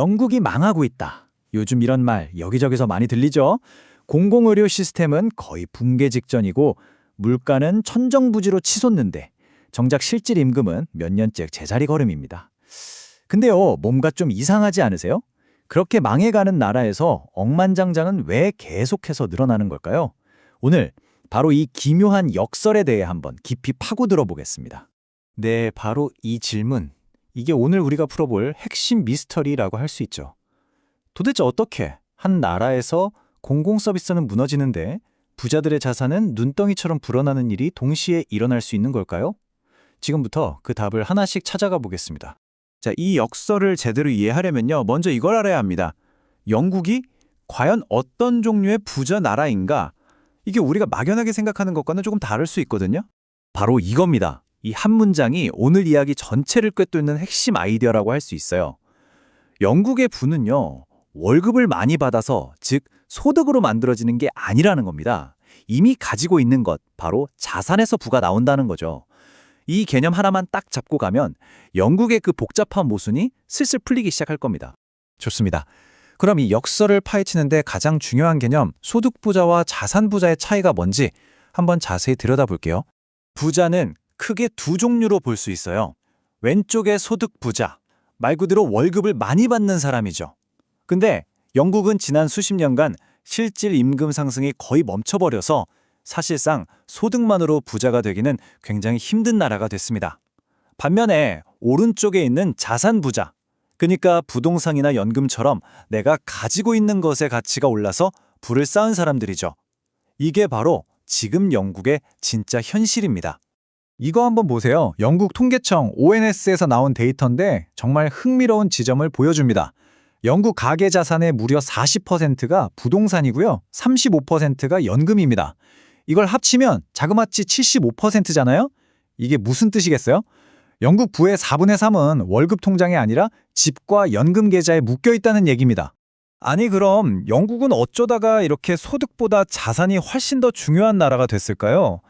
영국이 망하고 있다. 요즘 이런 말 여기저기서 많이 들리죠? 공공의료 시스템은 거의 붕괴 직전이고 물가는 천정부지로 치솟는데 정작 실질 임금은 몇 년째 제자리 걸음입니다. 근데요, 뭔가 좀 이상하지 않으세요? 그렇게 망해가는 나라에서 억만장자는 왜 계속해서 늘어나는 걸까요? 오늘 바로 이 기묘한 역설에 대해 한번 깊이 파고들어 보겠습니다. 네, 바로 이 질문. 이게 오늘 우리가 풀어볼 핵심 미스터리라고 할 수 있죠. 도대체 어떻게 한 나라에서 공공 서비스는 무너지는데 부자들의 자산은 눈덩이처럼 불어나는 일이 동시에 일어날 수 있는 걸까요? 지금부터 그 답을 하나씩 찾아가 보겠습니다. 자, 이 역설을 제대로 이해하려면요, 먼저 이걸 알아야 합니다. 영국이 과연 어떤 종류의 부자 나라인가? 이게 우리가 막연하게 생각하는 것과는 조금 다를 수 있거든요. 바로 이겁니다. 이 한 문장이 오늘 이야기 전체를 꿰뚫는 핵심 아이디어라고 할 수 있어요. 영국의 부는요, 월급을 많이 받아서, 즉 소득으로 만들어지는 게 아니라는 겁니다. 이미 가지고 있는 것, 바로 자산에서 부가 나온다는 거죠. 이 개념 하나만 딱 잡고 가면 영국의 그 복잡한 모순이 슬슬 풀리기 시작할 겁니다. 좋습니다. 그럼 이 역설을 파헤치는데 가장 중요한 개념, 소득부자와 자산부자의 차이가 뭔지 한번 자세히 들여다볼게요. 부자는 크게 두 종류로 볼 수 있어요. 왼쪽의 소득부자, 말 그대로 월급을 많이 받는 사람이죠. 근데 영국은 지난 수십 년간 실질 임금 상승이 거의 멈춰버려서 사실상 소득만으로 부자가 되기는 굉장히 힘든 나라가 됐습니다. 반면에 오른쪽에 있는 자산부자, 그러니까 부동산이나 연금처럼 내가 가지고 있는 것의 가치가 올라서 부를 쌓은 사람들이죠. 이게 바로 지금 영국의 진짜 현실입니다. 이거 한번 보세요. 영국 통계청 ONS에서 나온 데이터인데 정말 흥미로운 지점을 보여줍니다. 영국 가계 자산의 무려 40%가 부동산이고요. 35%가 연금입니다. 이걸 합치면 자그마치 75%잖아요? 이게 무슨 뜻이겠어요? 영국 부의 4분의 3은 월급 통장이 아니라 집과 연금 계좌에 묶여 있다는 얘기입니다. 아니 그럼 영국은 어쩌다가 이렇게 소득보다 자산이 훨씬 더 중요한 나라가 됐을까요?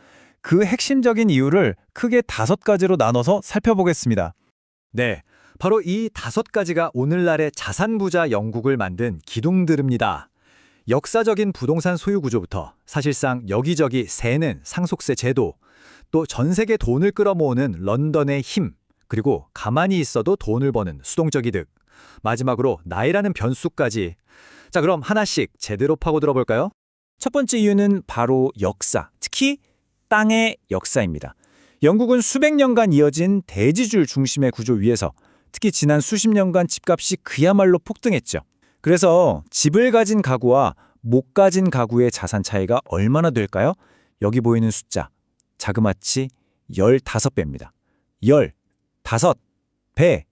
그 핵심적인 이유를 크게 5가지로 나눠서 살펴보겠습니다. 네, 바로 이 5가지가 오늘날의 자산부자 영국을 만든 기둥들입니다. 역사적인 부동산 소유 구조부터 사실상 여기저기 새는 상속세 제도, 또 전 세계 돈을 끌어모으는 런던의 힘, 그리고 가만히 있어도 돈을 버는 수동적 이득, 마지막으로 나이라는 변수까지. 자, 그럼 하나씩 제대로 파고들어 볼까요? 첫 번째 이유는 바로 역사, 특히 땅의 역사입니다. 영국은 수백 년간 이어진 대지주를 중심의 구조 위에서 특히 지난 수십 년간 집값이 그야말로 폭등했죠. 그래서 집을 가진 가구와 못 가진 가구의 자산 차이가 얼마나 될까요? 여기 보이는 숫자, 자그마치 15배입니다. 15배.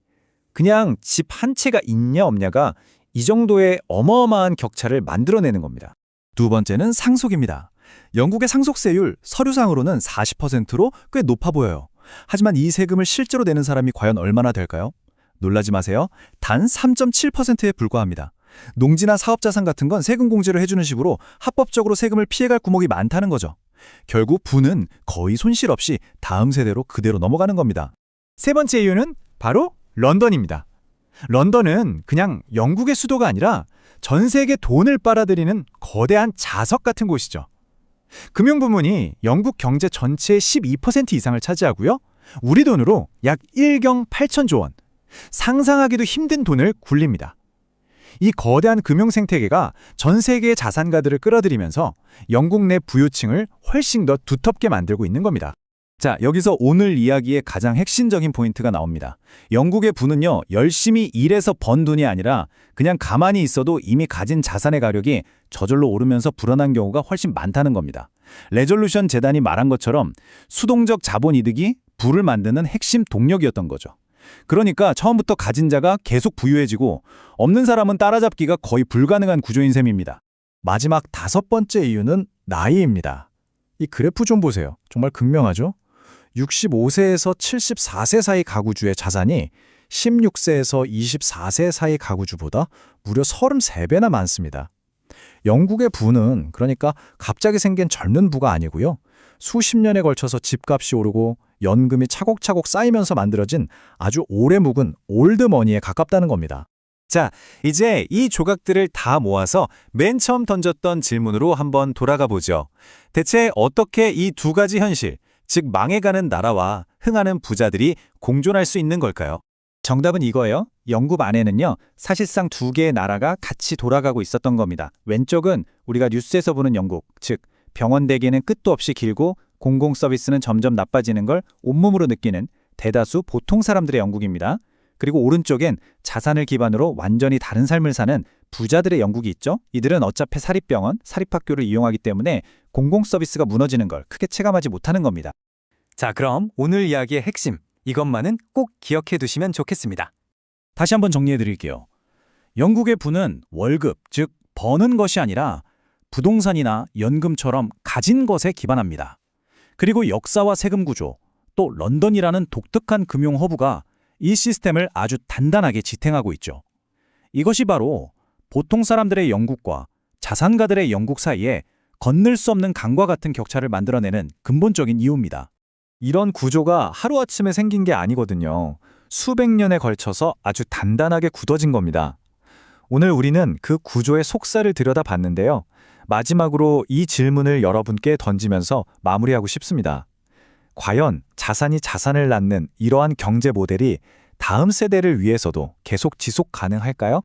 그냥 집 한 채가 있냐 없냐가 이 정도의 어마어마한 격차를 만들어내는 겁니다. 두 번째는 상속입니다. 영국의 상속세율 서류상으로는 40%로 꽤 높아 보여요. 하지만 이 세금을 실제로 내는 사람이 과연 얼마나 될까요? 놀라지 마세요. 단 3.7%에 불과합니다. 농지나 사업자산 같은 건 세금 공제를 해주는 식으로 합법적으로 세금을 피해갈 구멍이 많다는 거죠. 결국 부는 거의 손실 없이 다음 세대로 그대로 넘어가는 겁니다. 세 번째 이유는 바로 런던입니다. 런던은 그냥 영국의 수도가 아니라 전 세계 돈을 빨아들이는 거대한 자석 같은 곳이죠. 금융 부문이 영국 경제 전체의 12% 이상을 차지하고요. 우리 돈으로 약 1경 8천조 원, 상상하기도 힘든 돈을 굴립니다. 이 거대한 금융 생태계가 전 세계의 자산가들을 끌어들이면서 영국 내 부유층을 훨씬 더 두텁게 만들고 있는 겁니다. 자, 여기서 오늘 이야기의 가장 핵심적인 포인트가 나옵니다. 영국의 부는요, 열심히 일해서 번 돈이 아니라 그냥 가만히 있어도 이미 가진 자산의 가격이 저절로 오르면서 불어난 경우가 훨씬 많다는 겁니다. 레졸루션 재단이 말한 것처럼 수동적 자본 이득이 부를 만드는 핵심 동력이었던 거죠. 그러니까 처음부터 가진 자가 계속 부유해지고 없는 사람은 따라잡기가 거의 불가능한 구조인 셈입니다. 마지막 5번째 이유는 나이입니다. 이 그래프 좀 보세요. 정말 극명하죠? 65세에서 74세 사이 가구주의 자산이 16세에서 24세 사이 가구주보다 무려 33배나 많습니다. 영국의 부는 그러니까 갑자기 생긴 젊은 부가 아니고요. 수십 년에 걸쳐서 집값이 오르고 연금이 차곡차곡 쌓이면서 만들어진 아주 오래 묵은 올드머니에 가깝다는 겁니다. 자, 이제 이 조각들을 다 모아서 맨 처음 던졌던 질문으로 한번 돌아가 보죠. 대체 어떻게 이 두 가지 현실, 즉 망해가는 나라와 흥하는 부자들이 공존할 수 있는 걸까요? 정답은 이거예요. 영국 안에는요, 사실상 두 개의 나라가 같이 돌아가고 있었던 겁니다. 왼쪽은 우리가 뉴스에서 보는 영국, 즉 병원 대기는 끝도 없이 길고 공공 서비스는 점점 나빠지는 걸 온몸으로 느끼는 대다수 보통 사람들의 영국입니다. 그리고 오른쪽엔 자산을 기반으로 완전히 다른 삶을 사는 부자들의 영국이 있죠. 이들은 어차피 사립병원, 사립학교를 이용하기 때문에 공공 서비스가 무너지는 걸 크게 체감하지 못하는 겁니다. 자, 그럼 오늘 이야기의 핵심, 이것만은 꼭 기억해 두시면 좋겠습니다. 다시 한번 정리해 드릴게요. 영국의 부는 월급, 즉 버는 것이 아니라 부동산이나 연금처럼 가진 것에 기반합니다. 그리고 역사와 세금 구조, 또 런던이라는 독특한 금융 허브가 이 시스템을 아주 단단하게 지탱하고 있죠. 이것이 바로 보통 사람들의 영국과 자산가들의 영국 사이에 건널 수 없는 강과 같은 격차를 만들어내는 근본적인 이유입니다. 이런 구조가 하루아침에 생긴 게 아니거든요. 수백 년에 걸쳐서 아주 단단하게 굳어진 겁니다. 오늘 우리는 그 구조의 속살을 들여다봤는데요. 마지막으로 이 질문을 여러분께 던지면서 마무리하고 싶습니다. 과연 자산이 자산을 낳는 이러한 경제 모델이 다음 세대를 위해서도 계속 지속 가능할까요?